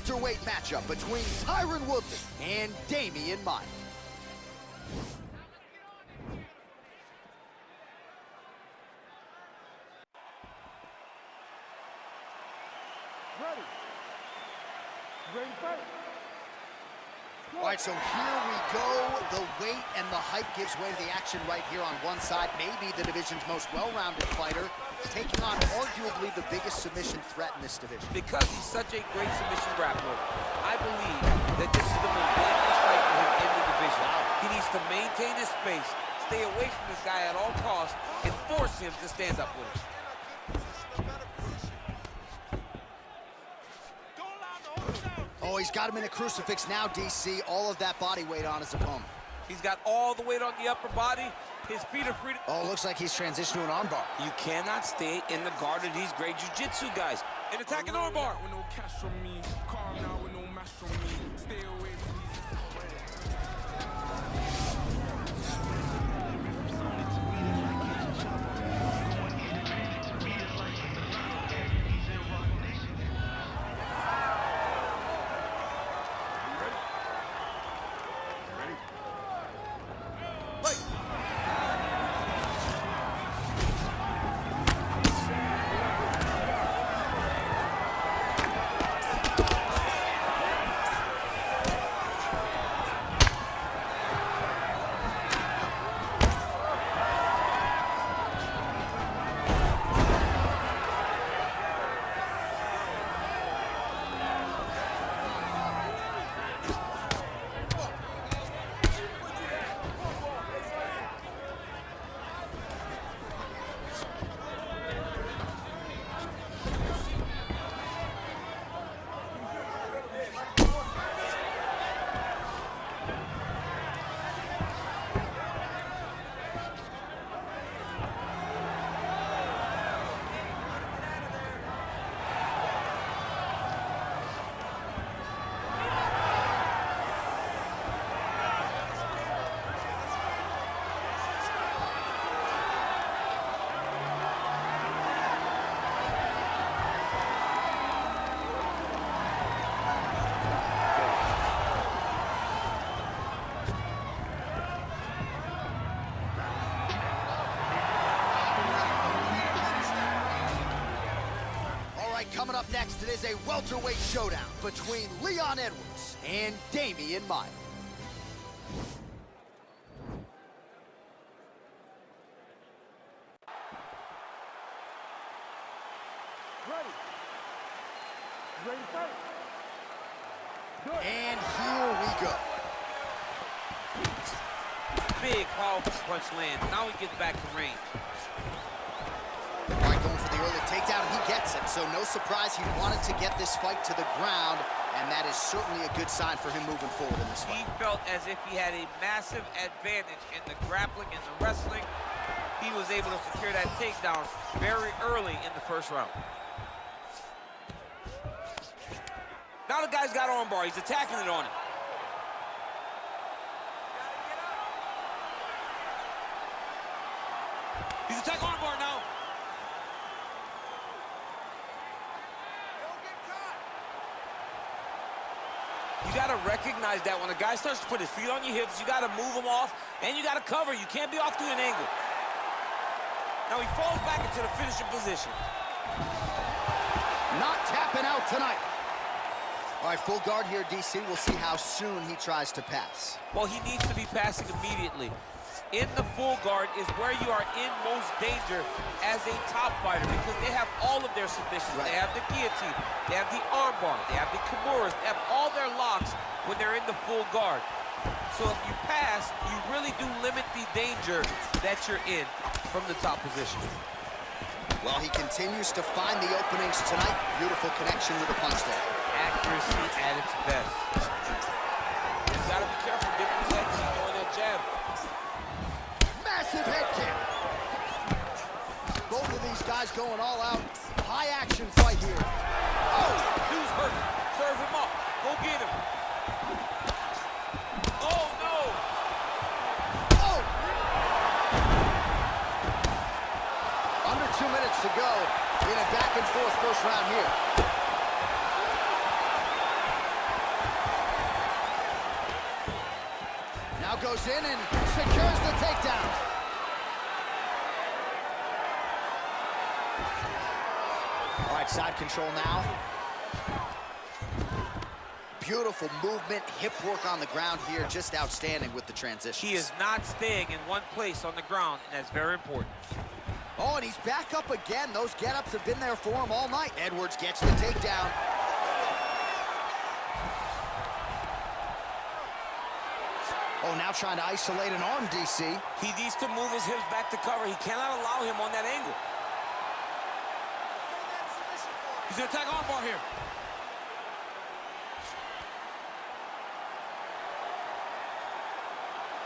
welterweight matchup between Tyron Woodley and Demian Maia. Ready, fight. All right, so here we go. The weight and the height gives way to the action right here on one side. Maybe the division's most well-rounded fighter, taking on arguably the biggest submission threat in this division. Because he's such a great submission grappler, I believe that this is the most dangerous fight for him in the division. He needs to maintain his space, stay away from this guy at all costs, and force him to stand up with him. Oh, he's got him in a crucifix now, DC. All of that body weight on his opponent. He's got all the weight on the upper body. His feet are free to... Oh, looks like he's transitioned to an armbar. You cannot stay in the guard of these great jiu-jitsu guys. An attacking armbar. With no cash from me, calm now with no match from me. Stay away from Coming up next, it is a welterweight showdown between Leon Edwards and Demian Maia. ready. Ready, fight. Good. And here we go. Big, powerful punch lands. Now he gets back to range. All right, going for the early takedown. He gets it, so no surprise he wanted to get this fight to the ground, and that is certainly a good sign for him moving forward in this He fight. felt as if he had a massive advantage in the grappling and the wrestling. He was able to secure that takedown very early in the first round. Now the guy's got armbar. He's attacking it on him. He's attacking armbar now. You got to recognize that when a guy starts to put his feet on your hips, you got to move him off, and you got to cover. You can't be off to an angle. Now he falls back into the finishing position. Not tapping out tonight. All right, full guard here, DC. We'll see how soon he tries to pass. Well, he needs to be passing immediately. In the full guard is where you are in most danger as a top fighter because they have all of their submissions. Right. They have the guillotine, they have the armbar, they have the kimuras, they have all their locks when they're in the full guard. So if you pass, you really do limit the danger that you're in from the top position. Well, he continues to find the openings tonight. Beautiful connection with the punch there. Accuracy at its best. You gotta be careful getting his head throwing that jab. Massive head kick. Both of these guys going all out. High action fight here. Oh, dude's hurt. Serve him up. Go get him. Oh, no. Oh! Under 2 minutes to go in a back and forth first round here. goes in and secures the takedown. All right, side control now. Beautiful movement, hip work on the ground here, just outstanding with the transition. He is not staying in one place on the ground, and that's very important. Oh, and he's back up again. Those get-ups have been there for him all night. Edwards gets the takedown. Oh, now trying to isolate an arm, DC. He needs to move his hips back to cover. He cannot allow him on that angle. He's gonna attack armbar here.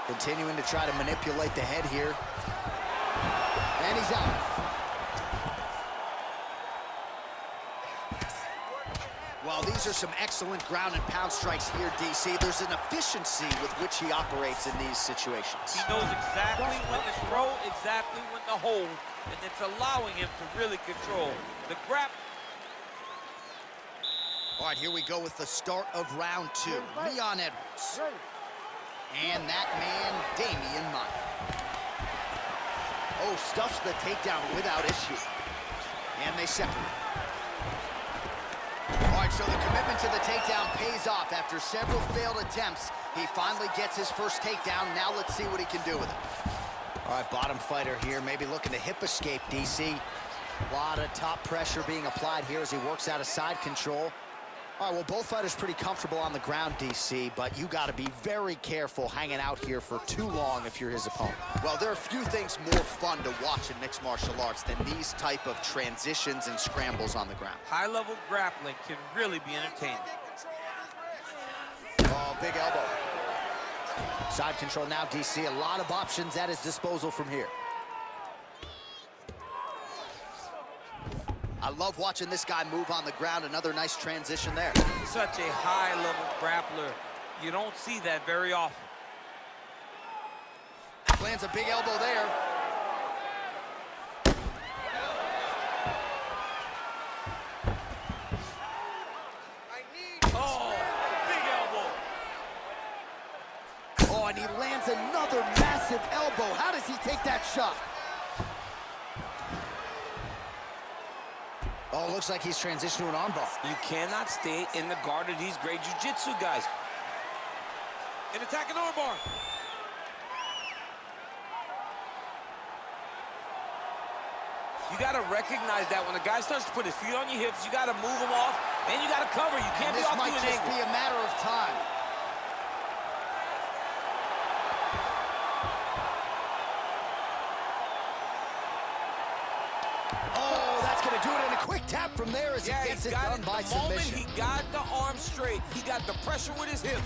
Continuing to try to manipulate the head here. And he's out. Well, these are some excellent ground and pound strikes here, DC. There's an efficiency with which he operates in these situations. He knows exactly when to throw, exactly when to hold, and it's allowing him to really control the grab. All right, here we go with the start of round 2. Leon Edwards. And that man, Demian Maia. Oh, stuffs the takedown without issue. And they separate. All right, so the commitment to the takedown pays off. After several failed attempts, he finally gets his first takedown. Now let's see what he can do with it. All right, bottom fighter here, maybe looking to hip escape, DC. A lot of top pressure being applied here as he works out of side control. All right, well, both fighters pretty comfortable on the ground, DC, but you got to be very careful hanging out here for too long if you're his opponent. Well, there are few things more fun to watch in mixed martial arts than these type of transitions and scrambles on the ground. High-level grappling can really be entertaining. Oh, big elbow. Side control now, DC. A lot of options at his disposal from here. I love watching this guy move on the ground. Another nice transition there. Such a high-level grappler. You don't see that very often. Lands a big elbow there. Oh, big elbow. Oh, and he lands another massive elbow. How does he take that shot? Oh, looks like he's transitioned to an armbar. You cannot stay in the guard of these great jiu-jitsu guys. An attacking armbar. You got to recognize that when a guy starts to put his feet on your hips, you got to move him off, and you got to cover. You can't be This off to might an just angle. be a matter of time. Oh, that's going to do it in a quick tap from there as he gets it done by the moment submission. he got the arm straight, he got the pressure with his hips.